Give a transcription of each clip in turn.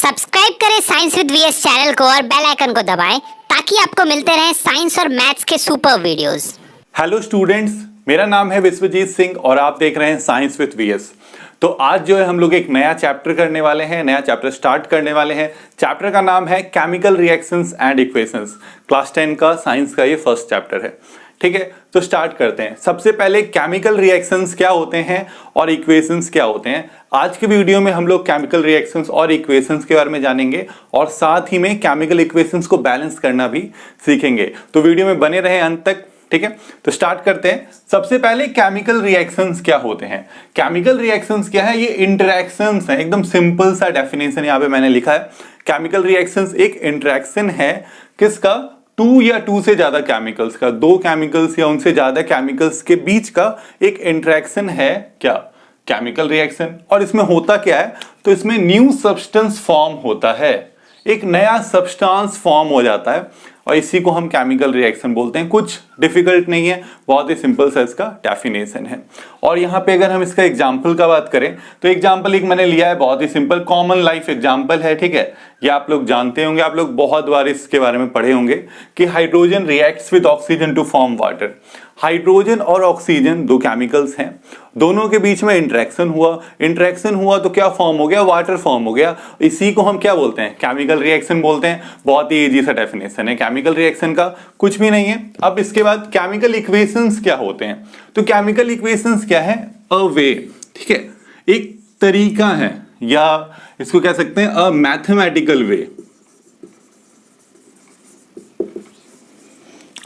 Subscribe करें science with VS channel को और बेल आइकन को दबाएं ताकि आपको मिलते रहें साइंस और मैथ्स के सुपर वीडियोस। हेलो स्टूडेंट्स, मेरा नाम है विश्वजीत सिंह और आप देख रहे हैं साइंस विद वीएस। तो आज जो है हम लोग एक नया चैप्टर करने वाले हैं, नया चैप्टर स्टार्ट करने वाले हैं। चैप्टर का नाम है chemical reactions and equations. Class 10 का साइंस का ये फर्स्ट चैप्टर है। ठीक है, तो स्टार्ट करते हैं। सबसे पहले केमिकल रिएक्शंस क्या होते हैं और इक्वेशंस क्या होते हैं। आज के वीडियो में हम लोग केमिकल रिएक्शंस और इक्वेशंस के बारे में जानेंगे और साथ ही में केमिकल इक्वेशंस को बैलेंस करना भी सीखेंगे। तो वीडियो में बने रहें अंत तक। ठीक है, तो स्टार्ट करते हैं। सबसे पहले केमिकल रिएक्शंस क्या होते हैं। केमिकल रिएक्शंस क्या है? ये इंटरेक्शंस है। एकदम सिंपल सा डेफिनेशन यहाँ पे मैंने लिखा है। केमिकल रिएक्शंस एक इंटरेक्शन है किसका? टू या टू से ज्यादा केमिकल्स का, दो केमिकल्स या उनसे ज्यादा केमिकल्स के बीच का एक इंटरेक्शन है क्या? Chemical reaction. और इसमें होता क्या है? तो इसमें न्यू सब्सटेंस फॉर्म होता है, एक नया सब्सटेंस फॉर्म हो जाता है और इसी को हम केमिकल रिएक्शन बोलते हैं। कुछ डिफिकल्ट नहीं है, बहुत ही सिंपल सा इसका डेफिनेशन है। और यहाँ पे अगर हम इसका एग्जाम्पल का बात करें तो एग्जाम्पल एक मैंने लिया है, बहुत ही सिंपल कॉमन लाइफ एग्जाम्पल है। ठीक है, ये आप लोग जानते होंगे, आप लोग बहुत बार इसके बारे में पढ़े होंगे कि hydrogen reacts with oxygen to form water. Hydrogen और ऑक्सीजन दो केमिकल्स हैं, दोनों के बीच में इंटरेक्शन हुआ तो क्या फॉर्म हो गया? वाटर फॉर्म हो गया। इसी को हम क्या बोलते हैं? केमिकल रिएक्शन बोलते हैं। बहुत ही इजी सा डेफिनेशन है केमिकल रिएक्शन का, कुछ भी नहीं है। अब इसके बाद केमिकल इक्वेशंस क्या होते हैं। तो केमिकल इक्वेशंस क्या है? अ वे, ठीक है, एक तरीका है या इसको कह सकते हैं a mathematical way.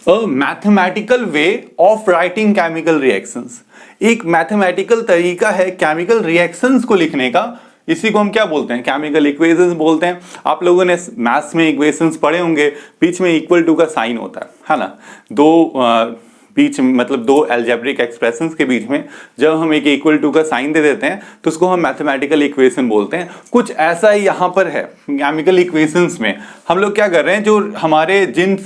A mathematical way of writing chemical reactions। एक मैथमेटिकल तरीका है केमिकल रिएक्शंस को लिखने का। इसी को हम क्या बोलते हैं? केमिकल इक्वेशंस बोलते हैं। आप लोगों ने मैथ्स में इक्वेशंस पढ़े होंगे, बीच में इक्वल टू का साइन होता है ना। बीच मतलब दो अलजेब्रिक एक्सप्रेशंस के बीच में जब हम एक इक्वल टू का साइन दे देते हैं तो उसको हम मैथमेटिकल इक्वेशन बोलते हैं। कुछ ऐसा ही यहाँ पर है केमिकल इक्वेशंस में। हम लोग क्या कर रहे हैं, जो हमारे जिन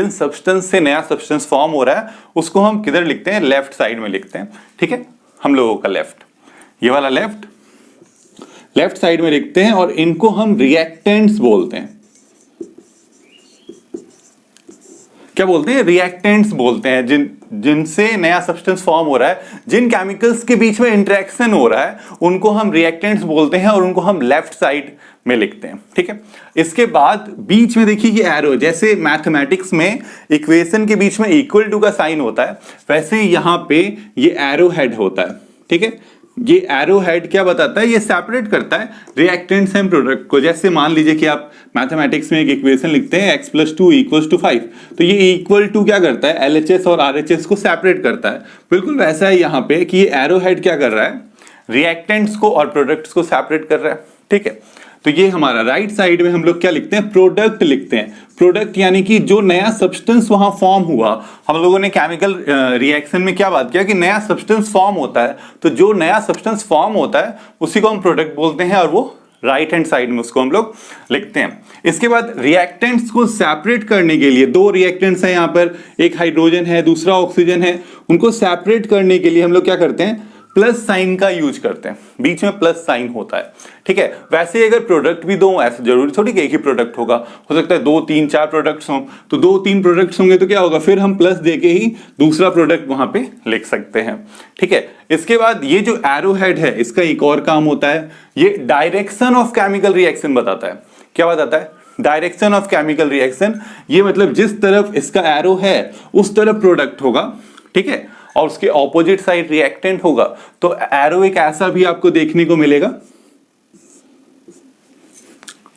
सब्सटेंस से नया सब्सटेंस फॉर्म हो रहा है उसको हम किधर लिखते हैं? लेफ्ट साइड में लिखते हैं। ठीक है, हम लोगों का लेफ्ट, ये वाला लेफ्ट साइड में लिखते हैं और इनको हम रिएक्टेंट्स बोलते हैं। क्या बोलते हैं? रिएक्टेंट्स बोलते हैं। जिनसे नया सब्सटेंस फॉर्म हो रहा है, जिन केमिकल्स के बीच में इंटरेक्शन हो रहा है उनको हम रिएक्टेंट्स बोलते हैं और उनको हम लेफ्ट साइड में लिखते हैं। ठीक है, इसके बाद बीच में देखिए ये एरो, जैसे मैथमेटिक्स में इक्वेशन के बीच में इक्वल टू का साइन होता है वैसे ही यहाँ पे ये एरो हेड होता है। ठीक है, ये एरो हेड क्या बताता है? ये सेपरेट करता है रिएक्टेंट्स एंड प्रोडक्ट को। जैसे मान लीजिए कि आप मैथमेटिक्स में एक इक्वेशन लिखते हैं x + 2 = 5, तो ये इक्वल टू क्या करता है? LHS और RHS को सेपरेट करता है। बिल्कुल वैसा है यहाँ पे कि ये एरो हेड क्या कर रहा है? रिएक्टेंट्स को और प्रोडक्ट्स को सेपरेट कर रहा है। ठीक है, तो ये हमारा राइट साइड में हम लोग क्या लिखते हैं? प्रोडक्ट लिखते हैं। प्रोडक्ट यानी कि जो नया सब्सटेंस वहां फॉर्म हुआ। हम लोगों ने केमिकल रिएक्शन में क्या बात किया कि नया सब्सटेंस फॉर्म होता है, तो जो नया सब्सटेंस फॉर्म होता है उसी को हम प्रोडक्ट बोलते हैं और वो राइट हैंड साइड में उसको हम लोग लिखते हैं। इसके बाद रिएक्टेंट्स को सेपरेट करने के लिए दो रिएक्टेंट्स हैं यहाँ पर, एक हाइड्रोजन है दूसरा ऑक्सीजन है। उनको सेपरेट करने के लिए हम लोग क्या करते हैं? प्लस साइन का यूज करते हैं, बीच में प्लस साइन होता है। ठीक है, वैसे ही अगर प्रोडक्ट भी दो, ऐसा जरूरी थोड़ी कि एक ही प्रोडक्ट होगा, हो सकता है 2, 3, 4 प्रोडक्ट्स हों, तो 2, 3 प्रोडक्ट्स होंगे तो क्या होगा? फिर हम प्लस देके ही दूसरा प्रोडक्ट वहां पे लिख सकते हैं। ठीक है, इसके बाद ये जो एरो हेड है इसका एक और काम होता है, ये डायरेक्शन ऑफ केमिकल रिएक्शन बताता है। क्या बताता है? Direction of chemical reaction. ये मतलब जिस तरफ इसका एरो है उस तरफ प्रोडक्ट होगा, ठीक है, और उसके ऑपोजिट साइड रिएक्टेंट होगा। तो एरो एक ऐसा भी आपको देखने को मिलेगा।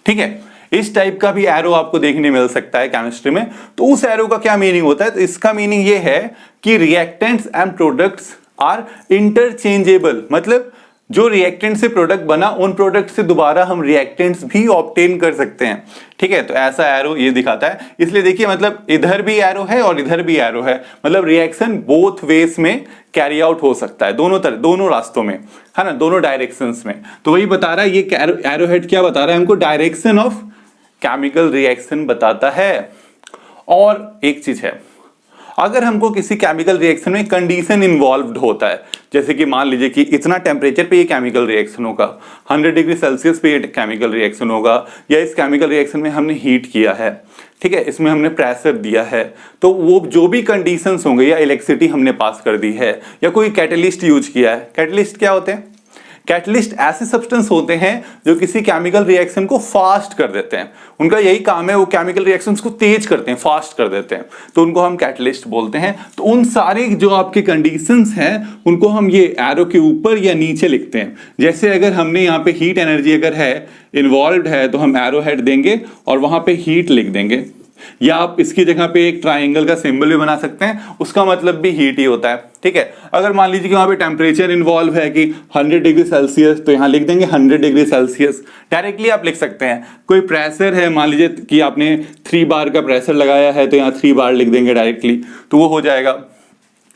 ठीक है, इस टाइप का भी एरो आपको देखने मिल सकता है केमिस्ट्री में। तो उस एरो का क्या मीनिंग होता है? तो इसका मीनिंग ये है कि reactants and products are interchangeable. मतलब जो रिएक्टेंट से प्रोडक्ट बना उन प्रोडक्ट से दोबारा हम रिएक्टेंट्स भी ऑब्टेन कर सकते हैं। ठीक है, तो ऐसा एरो ये दिखाता है। इसलिए देखिए, मतलब इधर भी एरो है और इधर भी एरो है, मतलब रिएक्शन बोथ वेज में कैरी आउट हो सकता है, दोनों तरह, दोनों रास्तों में, है ना, दोनों डायरेक्शंस में। तो वही बता रहा है ये एरो हेड, क्या बता रहा है हमको? डायरेक्शन ऑफ केमिकल रिएक्शन बताता है। और एक चीज है, अगर हमको किसी केमिकल रिएक्शन में कंडीशन इन्वॉल्व होता है, जैसे कि मान लीजिए कि इतना टेम्परेचर पे ये केमिकल रिएक्शन होगा, 100 डिग्री सेल्सियस पे ये केमिकल रिएक्शन होगा, या इस केमिकल रिएक्शन में हमने हीट किया है, ठीक है, इसमें हमने प्रेशर दिया है, तो वो जो भी कंडीशंस होंगे, या इलेक्ट्रिसिटी हमने पास कर दी है, या कोई कैटलिस्ट यूज किया है। कैटलिस्ट क्या होते हैं? कैटलिस्ट ऐसे सब्सटेंस होते हैं जो किसी केमिकल रिएक्शन को फास्ट कर देते हैं। उनका यही काम है, वो केमिकल रिएक्शंस को तेज करते हैं, फास्ट कर देते हैं, तो उनको हम कैटलिस्ट बोलते हैं। तो उन सारे जो आपके कंडीशंस हैं उनको हम ये एरो के ऊपर या नीचे लिखते हैं। जैसे अगर हमने यहाँ पे हीट एनर्जी अगर है इन्वॉल्व है तो हम एरो हेड देंगे और वहां पे हीट लिख देंगे, या आप इसकी जगह पे एक ट्राइंगल का सिंबल भी बना सकते हैं, उसका मतलब भी हीट ही होता है, ठीक है। अगर मान लीजिए कि वहां पे टेम्परेचर इन्वॉल्व है कि 100 डिग्री सेल्सियस, तो यहां लिख देंगे 100 डिग्री सेल्सियस। डायरेक्टली आप लिख सकते हैं। कोई प्रेशर है, मान लीजिए कि आपने 3 बार का प्रेशर लगाया है, तो यहाँ 3 बार लिख देंगे डायरेक्टली, तो वो हो जाएगा।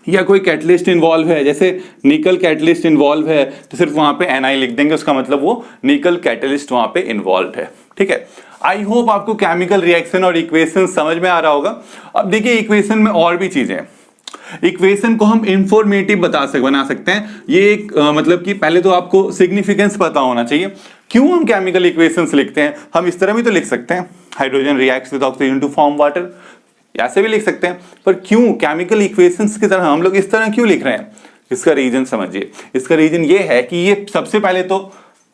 या कोई कैटलिस्ट इन्वॉल्व है, जैसे निकल कैटलिस्ट इन्वॉल्व है, तो सिर्फ वहां पे Ni लिख देंगे, उसका मतलब वो निकल कैटलिस्ट वहां पे इन्वॉल्व है, ठीक है। आई होप आपको केमिकल रिएक्शन और इक्वेशन समझ में आ रहा होगा। अब देखिए इक्वेशन में और भी चीजें हैं। इक्वेशन को हम इंफॉर्मेटिव बना सकते हैं। ये एक मतलब कि पहले तो आपको सिग्निफिकेंस पता होना चाहिए। क्यों हम केमिकल इक्वेशंस लिखते हैं? हम इस तरह भी तो लिख सकते हैं, hydrogen reacts with oxygen to form water, ऐसे भी लिख सकते हैं, पर क्यों केमिकल इक्वेशंस की तरह हम लोग इस तरह क्यों लिख रहे हैं? इसका रीजन समझिए। इसका रीजन ये है कि ये सबसे पहले तो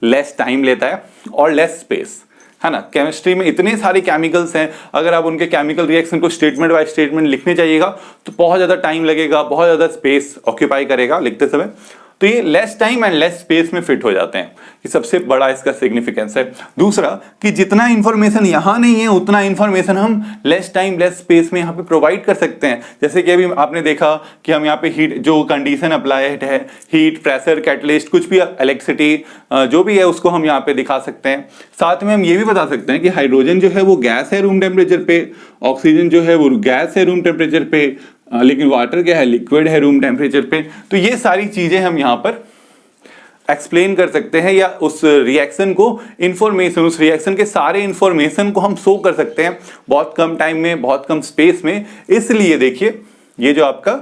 लेस टाइम लेता है और लेस स्पेस, है ना। केमिस्ट्री में इतने सारे केमिकल्स हैं, अगर आप उनके केमिकल रिएक्शन को स्टेटमेंट बाय स्टेटमेंट लिखने जाइएगा तो बहुत ज्यादा टाइम लगेगा, बहुत ज्यादा स्पेस ऑक्यूपाई करेगा लिखते समय। तो ये less time and less space में फिट हो जाते हैं, ये सबसे बड़ा इसका सिग्निफिकेंस है। दूसरा कि जितना इंफॉर्मेशन यहाँ नहीं है उतना इंफॉर्मेशन हम लेस टाइम लेस स्पेस में यहाँ पे प्रोवाइड कर सकते हैं। जैसे कि अभी आपने देखा कि हम यहाँ पे हीट जो कंडीशन अप्लाइड है, हीट, प्रेशर, कैटलिस्ट, कुछ भी इलेक्ट्रिसिटी जो भी है उसको हम यहाँ पे दिखा सकते हैं। साथ में हम ये भी बता सकते हैं कि हाइड्रोजन जो है वो गैस है रूम टेम्परेचर पे, ऑक्सीजन जो है वो गैस है रूम टेम्परेचर पे, लेकिन वाटर क्या है, लिक्विड है रूम टेम्परेचर पे। तो ये सारी चीजें हम यहाँ पर एक्सप्लेन कर सकते हैं, या उस रिएक्शन को इंफॉर्मेशन, उस रिएक्शन के सारे इंफॉर्मेशन को हम शो कर सकते हैं बहुत कम टाइम में, बहुत कम स्पेस में। इसलिए देखिए ये जो आपका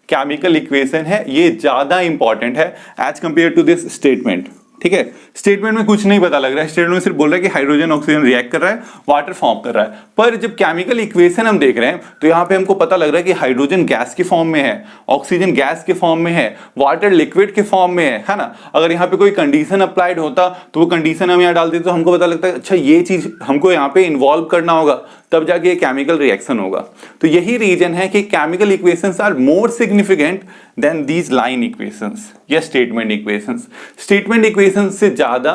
केमिकल इक्वेशन है ये ज्यादा इंपॉर्टेंट है as compare to this statement, ठीक है। स्टेटमेंट में कुछ नहीं पता लग रहा है, स्टेटमेंट में सिर्फ बोल रहा है कि हाइड्रोजन ऑक्सीजन रिएक्ट कर रहा है, वाटर फॉर्म कर रहा है। पर जब केमिकल इक्वेशन हम देख रहे हैं तो यहाँ पे हमको पता लग रहा है कि हाइड्रोजन गैस के फॉर्म में है, ऑक्सीजन गैस के फॉर्म में है, वाटर लिक्विड के फॉर्म में है ना। अगर यहाँ पे कोई कंडीशन अप्लाइड होता तो वो कंडीशन हम यहाँ डाल देते तो हमको पता लगता है अच्छा ये चीज हमको यहाँ पे इन्वॉल्व करना होगा, तब जाके ये केमिकल रिएक्शन होगा। तो यही रीजन है कि chemical equations are more significant than these line equations या स्टेटमेंट इक्वेशंस। स्टेटमेंट इक्वेशंस से ज्यादा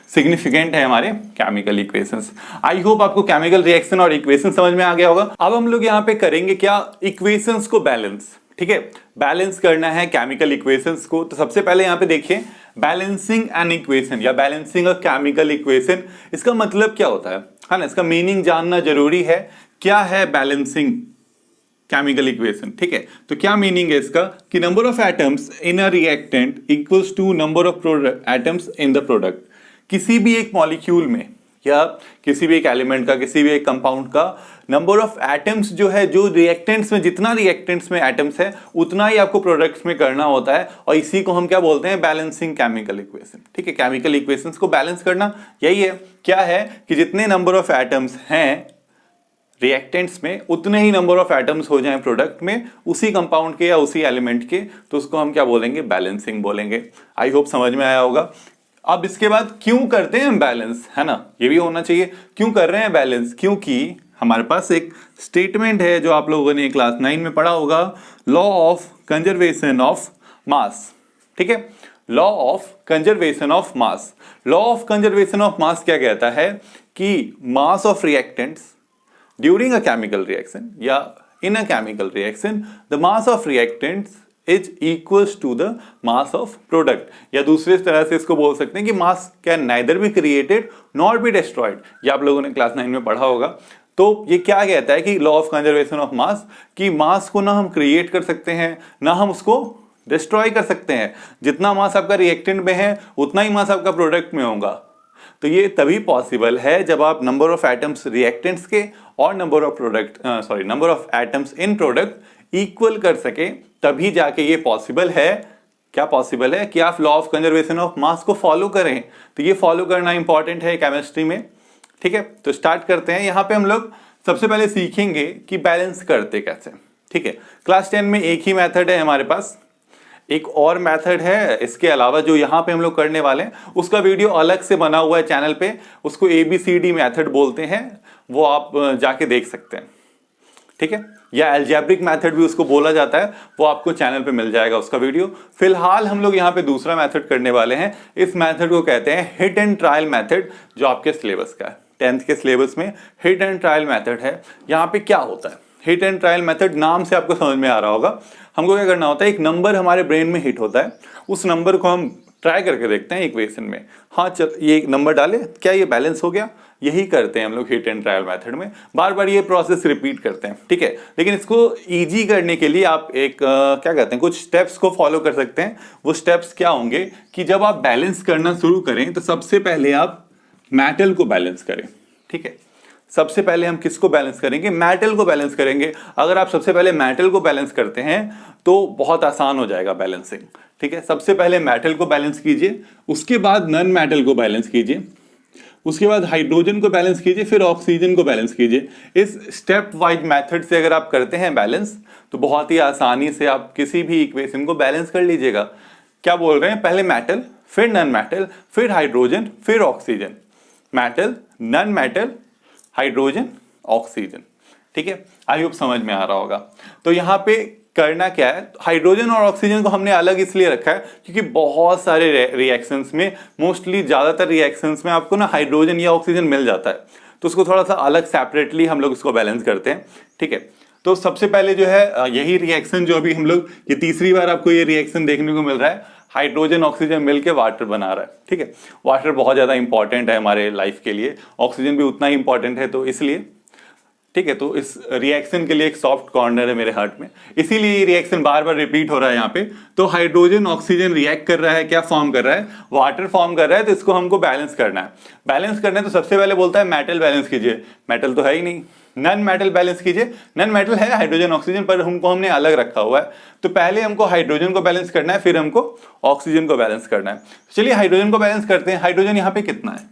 सिग्निफिकेंट है हमारे केमिकल इक्वेशंस। आई होप आपको केमिकल रिएक्शन और इक्वेशन समझ में आ गया होगा। अब हम लोग यहाँ पे करेंगे क्या, इक्वेशंस को बैलेंस, ठीक है। बैलेंस करना है केमिकल इक्वेशंस को। तो सबसे पहले यहाँ पे देखिए बैलेंसिंग एन इक्वेशन या बैलेंसिंग अ केमिकल इक्वेशन, इसका मतलब क्या होता है ना, इसका मीनिंग जानना जरूरी है। क्या है बैलेंसिंग केमिकल इक्वेशन, ठीक है। तो क्या मीनिंग है इसका कि number of atoms in a reactant equals to number of atoms in the product. किसी भी एक मॉलिक्यूल में या किसी भी एक एलिमेंट का, किसी भी एक कंपाउंड का नंबर ऑफ एटम्स जो है, जो रिएक्टेंट्स में, जितना रिएक्टेंट्स में एटम्स है उतना ही आपको प्रोडक्ट्स में करना होता है, और इसी को हम क्या बोलते हैं, बैलेंसिंग केमिकल इक्वेशन, ठीक है। केमिकल इक्वेशंस को बैलेंस करना यही है। क्या है कि जितने नंबर ऑफ एटम्स हैं रिएक्टेंट्स में उतने ही नंबर ऑफ एटम्स हो जाएं प्रोडक्ट में, उसी कंपाउंड के या उसी एलिमेंट के, तो उसको हम क्या बोलेंगे, बैलेंसिंग बोलेंगे। आई होप समझ में आया होगा। अब इसके बाद क्यों करते हैं हम बैलेंस, है ना, ये भी होना चाहिए। क्यों कर रहे हैं बैलेंस? क्योंकि हमारे पास एक स्टेटमेंट है जो आप लोगों ने क्लास 9 में पढ़ा होगा, law of conservation of mass, ठीक है। Law of conservation of mass. Law of conservation of mass क्या कहता है कि mass of reactants during a chemical reaction या in a chemical reaction the mass of reactants is equals to the mass of product, या दूसरे तरह से इसको बोल सकते हैं कि mass can neither be created nor be destroyed। ये आप लोगों ने क्लास 9 में पढ़ा होगा। तो ये क्या कहता है कि law of conservation of mass, कि मास को ना हम क्रिएट कर सकते हैं ना हम उसको डिस्ट्रॉय कर सकते हैं। जितना मास आपका रिएक्टेंट में है उतना ही मास आपका प्रोडक्ट में होगा। तो ये तभी पॉसिबल है जब आप नंबर ऑफ एटम्स रिएक्टेंट्स के और number of atoms in product equal कर सके, तभी जाके ये पॉसिबल है। क्या पॉसिबल है कि आप law of conservation of mass को फॉलो करें। तो ये फॉलो करना इंपॉर्टेंट है केमिस्ट्री में। ठीक है, तो स्टार्ट करते हैं। यहाँ पे हम लोग सबसे पहले सीखेंगे कि बैलेंस करते कैसे। ठीक है, क्लास 10 में एक ही मेथड है हमारे पास, एक और मेथड है इसके अलावा जो यहाँ पे हम लोग करने वाले हैं, उसका वीडियो अलग से बना हुआ है चैनल पे, उसको ABCD मेथड बोलते हैं, वो आप जाके देख सकते हैं। ठीक है, या एल्जेब्रिक मेथड भी उसको बोला जाता है, वो आपको चैनल पे मिल जाएगा उसका वीडियो। फिलहाल हम लोग यहाँ पे दूसरा मेथड करने वाले हैं। इस मेथड को कहते हैं हिट एंड ट्रायल मेथड, जो आपके सिलेबस का है। 10th के सिलेबस में हिट एंड ट्रायल मेथड है। यहाँ पे क्या होता है हिट एंड ट्रायल मेथड, नाम से आपको समझ में आ रहा होगा। हमको क्या करना होता है, एक नंबर हमारे ब्रेन में हिट होता है, उस नंबर को हम ट्राई करके देखते हैं इक्वेशन में। हाँ चल, ये नंबर डाले, क्या ये बैलेंस हो गया? यही करते हैं हम लोग हिट एंड ट्रायल मेथड में, बार बार ये प्रोसेस रिपीट करते हैं। ठीक है, लेकिन इसको इजी करने के लिए आप एक क्या कहते हैं, कुछ स्टेप्स को फॉलो कर सकते हैं। वो स्टेप्स क्या होंगे कि जब आप बैलेंस करना शुरू करें तो सबसे पहले आप मेटल को बैलेंस करें। ठीक है, सबसे पहले हम किसको बैलेंस करेंगे? मेटल को बैलेंस करेंगे। अगर आप सबसे पहले मेटल को बैलेंस करते हैं तो बहुत आसान हो जाएगा बैलेंसिंग। ठीक है, सबसे पहले मेटल को बैलेंस कीजिए, उसके बाद नॉन मेटल को बैलेंस कीजिए, उसके बाद हाइड्रोजन को बैलेंस कीजिए, फिर ऑक्सीजन को बैलेंस कीजिए। इस स्टेप वाइज मेथड से अगर आप करते हैं बैलेंस, तो बहुत ही आसानी से आप किसी भी इक्वेशन को बैलेंस कर लीजिएगा। क्या बोल रहे हैं? पहले मेटल, फिर नॉन मेटल, फिर हाइड्रोजन, फिर oxygen. Metal, non metal, hydrogen, oxygen. ठीक है, आई होप समझ में आ रहा होगा। तो यहाँ पे करना क्या है, हाइड्रोजन और ऑक्सीजन को हमने अलग इसलिए रखा है क्योंकि बहुत सारे रिएक्शंस में, मोस्टली ज्यादातर रिएक्शंस में आपको ना हाइड्रोजन या ऑक्सीजन मिल जाता है, तो उसको थोड़ा सा अलग सेपरेटली हम लोग इसको बैलेंस करते हैं। ठीक है, तो सबसे पहले जो है यही रिएक्शन जो अभी हम लोग, ये तीसरी बार आपको ये रिएक्शन देखने को मिल रहा है, हाइड्रोजन ऑक्सीजन मिलकर वाटर बना रहा है। ठीक है, वाटर बहुत ज्यादा इंपॉर्टेंट है हमारे लाइफ के लिए, ऑक्सीजन भी उतना ही इंपॉर्टेंट है, तो इसलिए ठीक है, तो इस रिएक्शन के लिए एक सॉफ्ट कॉर्नर है मेरे हार्ट में, इसीलिए ये रिएक्शन बार बार रिपीट हो रहा है यहाँ पे। तो हाइड्रोजन ऑक्सीजन रिएक्ट कर रहा है, क्या फॉर्म कर रहा है? वाटर फॉर्म कर रहा है। तो इसको हमको बैलेंस करना है। बैलेंस करना है तो सबसे पहले बोलता है मेटल बैलेंस कीजिए, मेटल तो है ही नहीं। नॉन मेटल बैलेंस कीजिए, नॉन मेटल है हाइड्रोजन ऑक्सीजन, पर हमने अलग रखा हुआ है। तो पहले हमको हाइड्रोजन को बैलेंस करना है, फिर हमको ऑक्सीजन को बैलेंस करना है। चलिए हाइड्रोजन को बैलेंस करते हैं। हाइड्रोजन यहाँ पे कितना है?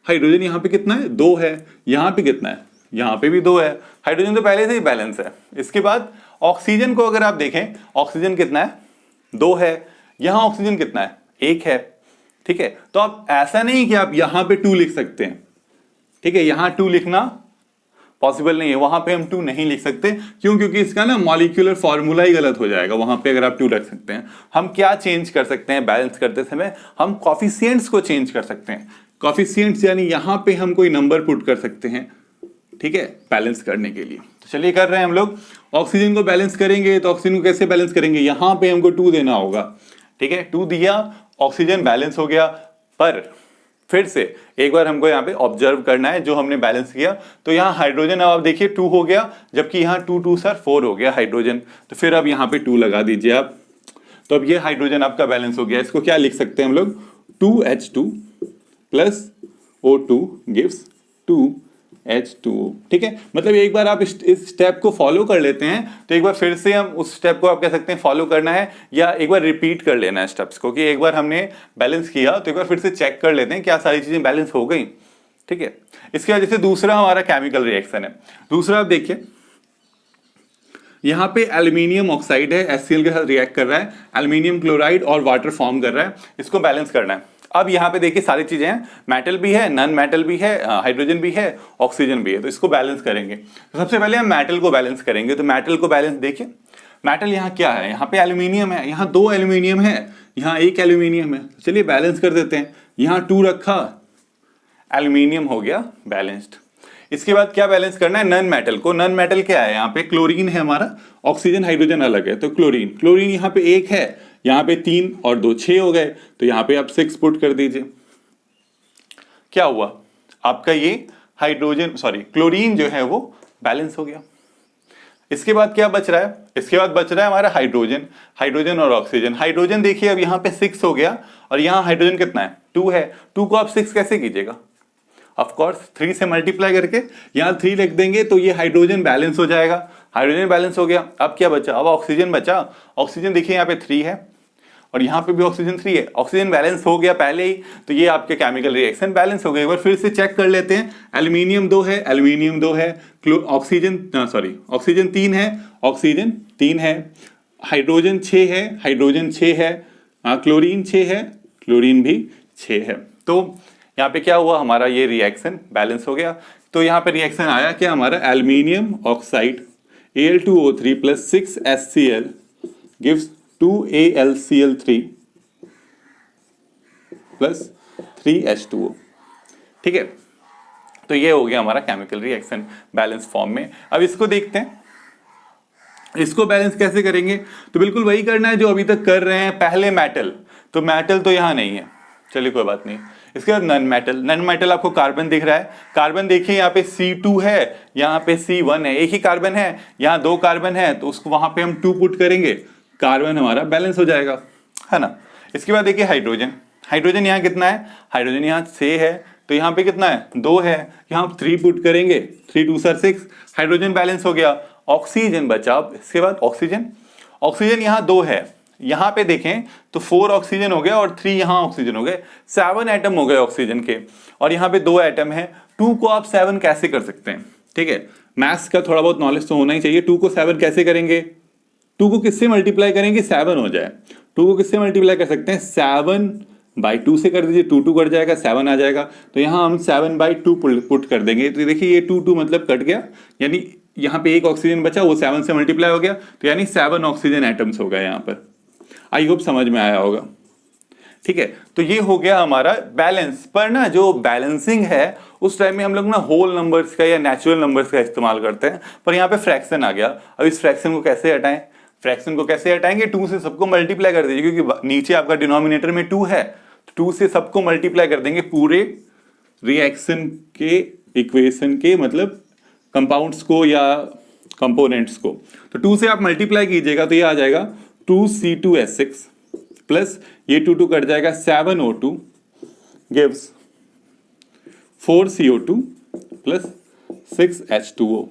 हाइड्रोजन यहाँ पे कितना है? 2 है। यहाँ पे कितना है? यहाँ पे भी 2 है। हाइड्रोजन तो पहले से ही बैलेंस है। इसके बाद ऑक्सीजन को अगर आप देखें, ऑक्सीजन कितना है? 2 है। यहाँ ऑक्सीजन कितना है? 1 है। ठीक है, तो आप ऐसा नहीं कि आप यहाँ पे 2 लिख सकते हैं। ठीक है, यहाँ 2 लिखना पॉसिबल नहीं है, वहां पे हम 2 नहीं लिख सकते। क्यों? क्योंकि इसका ना मॉलिक्यूलर फॉर्मूला ही गलत हो जाएगा वहां पे अगर आप 2 रख सकते हैं। हम क्या चेंज कर सकते हैं बैलेंस करते समय? हम कॉफिशिएंट्स को चेंज कर सकते हैं। कॉफिशिएंट्स यानी यहाँ पे हम कोई नंबर पुट कर सकते हैं, ठीक है, बैलेंस करने के लिए। तो चलिए कर रहे हैं हम लोग। ऑक्सीजन को बैलेंस करेंगे तो ऑक्सीजन को कैसे बैलेंस करेंगे? यहाँ पे हमको 2 देना होगा। ठीक है, 2 दिया, ऑक्सीजन बैलेंस हो गया। पर फिर से एक बार हमको यहाँ पे ऑब्जर्व करना है जो हमने बैलेंस किया। तो यहाँ हाइड्रोजन अब आप देखिए 2 हो गया, जबकि यहाँ 2 2 सर 4 हो गया हाइड्रोजन। तो फिर अब यहाँ पे 2 लगा दीजिए आप। तो अब ये हाइड्रोजन आपका बैलेंस हो गया। इसको क्या लिख सकते हैं हम लोग? 2H2 plus O2 gives 2H2O। ठीक है, मतलब एक बार आप इस स्टेप को फॉलो कर लेते हैं तो एक बार फिर से हम उस स्टेप को आप कह सकते हैं फॉलो करना है, या एक बार रिपीट कर लेना है स्टेप्स को, कि एक बार हमने बैलेंस किया तो एक बार फिर से चेक कर लेते हैं क्या सारी चीजें बैलेंस हो गई। ठीक है, इसके वजह से दूसरा हमारा केमिकल रिएक्शन है। दूसरा आप देखिए, यहाँ पे एल्यूमिनियम ऑक्साइड है, HCl के साथ रिएक्ट कर रहा है, एल्यूमिनियम क्लोराइड और वाटर फॉर्म कर रहा है। इसको बैलेंस करना है। अब यहाँ पे देखिए सारी चीजें हैं, मेटल भी है, नॉन मेटल भी है, हाइड्रोजन भी है, ऑक्सीजन भी है। तो इसको बैलेंस करेंगे। तो सबसे पहले हम मेटल को बैलेंस करेंगे। तो मेटल को बैलेंस देखिए, मेटल यहाँ क्या है? यहाँ पे एल्यूमिनियम है, यहाँ 2 एल्यूमिनियम है, यहाँ 1 एल्यूमिनियम है। चलिए बैलेंस कर देते हैं। यहाँ 2 रखा, एल्यूमिनियम हो गया बैलेंस्ड। इसके बाद क्या बैलेंस करना है? नॉन मेटल को। नॉन मेटल क्या है? यहाँ पे क्लोरीन है हमारा, ऑक्सीजन हाइड्रोजन अलग है। तो क्लोरीन यहाँ पे 1 है, यहाँ पे 3 और 2 6 हो गए। तो यहाँ पे आप 6 पुट कर दीजिए। क्या हुआ आपका? ये क्लोरीन जो है वो बैलेंस हो गया। इसके बाद क्या बच रहा है? इसके बाद बच रहा है हमारा हाइड्रोजन, हाइड्रोजन और ऑक्सीजन। हाइड्रोजन देखिए अब यहाँ पे 6 हो गया और यहाँ हाइड्रोजन कितना है? 2 है। 2 को आप 6 कैसे कीजिएगा? ऑफ कोर्स 3 से मल्टीप्लाई करके यहाँ 3 लिख देंगे तो ये हाइड्रोजन बैलेंस हो जाएगा। हाइड्रोजन बैलेंस हो गया। अब क्या बचा? अब ऑक्सीजन बचा। ऑक्सीजन देखिए यहाँ पे 3 है और यहाँ पे भी ऑक्सीजन 3 है। ऑक्सीजन बैलेंस हो गया पहले ही, तो ये आपके केमिकल रिएक्शन बैलेंस हो गए। एक बार फिर से चेक कर लेते हैं। एल्यूमिनियम 2 है, एल्यूमिनियम 2 है, ऑक्सीजन 3 है, ऑक्सीजन 3 है, हाइड्रोजन 6 है, हाइड्रोजन 6 है, क्लोरीन 6 है, क्लोरीन भी 6 है। तो यहाँ पे क्या हुआ? हमारा ये रिएक्शन बैलेंस हो गया। तो यहाँ पे रिएक्शन आया क्या हमारा? Aluminium oxide Al2O3 plus 6HCl gives 2AlCl3 plus 3H2O। ठीक है, तो ये हो गया हमारा केमिकल रिएक्शन बैलेंस फॉर्म में। अब इसको देखते हैं, इसको बैलेंस कैसे करेंगे? तो बिल्कुल वही करना है जो अभी तक कर रहे हैं। पहले मेटल, तो मेटल तो यहाँ नहीं है, चलिए कोई बात नहीं। इसके बाद नन मेटल, नन मेटल आपको कार्बन दिख रहा है। कार्बन देखिए यहाँ पे C2 है, यहाँ पे C1 है, एक ही कार्बन है, यहाँ 2 कार्बन है, तो उसको वहां पे हम 2 पुट करेंगे, कार्बन हमारा बैलेंस हो जाएगा, है ना। इसके बाद देखिए हाइड्रोजन, हाइड्रोजन यहाँ कितना है? हाइड्रोजन यहाँ 6 है, तो यहाँ पे कितना है? 2 है, यहाँ 3 पुट करेंगे, 3 2 6, हाइड्रोजन बैलेंस हो गया। ऑक्सीजन बचा। इसके बाद ऑक्सीजन, ऑक्सीजन यहाँ 2 है, यहाँ पे देखें तो 4 ऑक्सीजन हो गया और 3 यहाँ ऑक्सीजन हो गए, 7 एटम हो गए ऑक्सीजन के, और यहाँ पे 2 एटम है। 2 को आप 7 कैसे कर सकते हैं? ठीक है, मैथ्स का थोड़ा बहुत नॉलेज तो होना ही चाहिए। 2 को 7 कैसे करेंगे? 2 को किससे मल्टीप्लाई करेंगे? 7 हो जाए। 2 को किससे मल्टीप्लाई कर सकते हैं? 7/2 से कर दीजिए, 2 2 कट जाएगा, 7 आ जाएगा। तो यहाँ हम 7/2 पुट कर देंगे, तो देखिए ये 2 2 मतलब कट गया, यानी यहाँ पे 1 ऑक्सीजन बचा, वो 7 से मल्टीप्लाई हो गया, तो यानी 7 ऑक्सीजन एटम्स हो गए यहाँ पर। आई होप समझ में आया होगा। ठीक है, तो ये हो गया हमारा बैलेंस। पर ना जो बैलेंसिंग है उस टाइम में हम लोग ना होल नंबर्स का या नेचुरल नंबर्स का इस्तेमाल करते हैं, पर यहाँ पे फ्रैक्शन आ गया। अब इस फ्रैक्शन को कैसे हटाएं? फ्रैक्शन को कैसे हटाएंगे? 2 से सबको मल्टीप्लाई कर दीजिए, क्योंकि नीचे आपका डिनोमिनेटर में 2 है, तो 2 से सबको मल्टीप्लाई कर देंगे पूरे रिएक्शन के इक्वेशन के, मतलब कंपाउंड्स को या कंपोनेंट्स को। तो 2 से आप मल्टीप्लाई कीजिएगा तो ये आ जाएगा 2C2H6 प्लस ये 2 2 कट जाएगा, 7O2 gives 4CO2 plus 6H2O।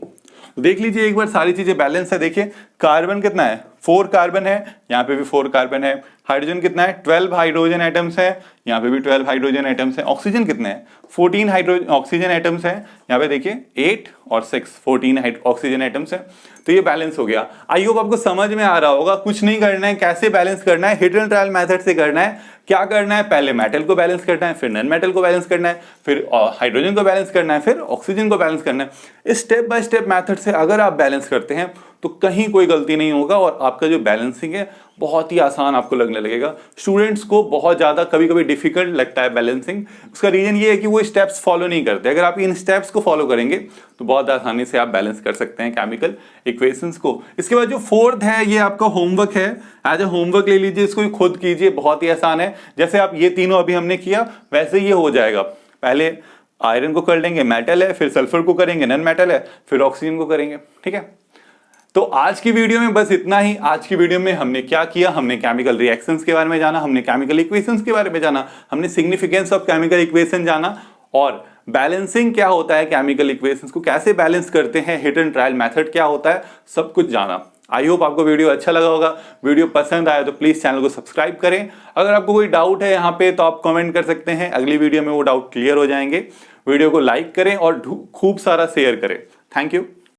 देख लीजिए एक बार, सारी चीजें बैलेंस है। देखिए कार्बन कितना है? 4 कार्बन है, यहाँ पे भी 4 कार्बन है। हाइड्रोजन कितना है? 12 हाइड्रोजन एटम्स है, यहाँ पे भी 12 हाइड्रोजन एटम्स है। ऑक्सीजन कितने हैं? 14 हाइड्रोजन ऑक्सीजन एटम्स है, यहाँ पे देखिए 8 और 6 14 ऑक्सीजन एटम्स है। तो ये बैलेंस हो गया। आई होप आपको समझ में आ रहा होगा। कुछ नहीं करना है, कैसे बैलेंस करना है? हिट एंड ट्रायल मेथड से करना है। क्या करना है? पहले मेटल को बैलेंस करना है, फिर नॉन मेटल को बैलेंस करना है, फिर हाइड्रोजन को बैलेंस करना है, फिर ऑक्सीजन को बैलेंस करना है। स्टेप बाय स्टेप मेथड से अगर आप बैलेंस करते हैं तो कहीं कोई गलती नहीं होगा और आपका जो बैलेंसिंग है बहुत ही आसान आपको लगने लगेगा। स्टूडेंट्स को बहुत ज़्यादा कभी कभी डिफिकल्ट लगता है बैलेंसिंग। उसका रीजन ये है कि वो स्टेप्स फॉलो नहीं करते। अगर आप इन स्टेप्स को फॉलो करेंगे तो बहुत आसानी से आप बैलेंस कर सकते हैं केमिकल इक्वेशंस को। इसके बाद जो 4th है ये आपका होमवर्क है, एज ए होमवर्क ले लीजिए, इसको खुद कीजिए, बहुत ही आसान है। जैसे आप ये तीनों अभी हमने किया वैसे ये हो जाएगा। पहले आयरन को कर लेंगे, मेटल है, फिर सल्फर को करेंगे, नॉन मेटल है, फिर ऑक्सीजन को करेंगे। ठीक है, तो आज की वीडियो में बस इतना ही। आज की वीडियो में हमने क्या किया? हमने केमिकल रिएक्शंस के बारे में जाना, हमने केमिकल इक्वेशंस के बारे में जाना, हमने सिग्निफिकेंस ऑफ केमिकल इक्वेशन जाना, और बैलेंसिंग क्या होता है, केमिकल इक्वेशंस को कैसे बैलेंस करते हैं, हिट एंड ट्रायल मेथड क्या होता है, सब कुछ जाना। आई होप आपको वीडियो अच्छा लगा होगा। वीडियो पसंद आया तो प्लीज चैनल को सब्सक्राइब करें। अगर आपको कोई डाउट है यहाँ पे तो आप कमेंट कर सकते हैं, अगली वीडियो में वो डाउट क्लियर हो जाएंगे। वीडियो को लाइक करें और खूब सारा शेयर करें। Thank you.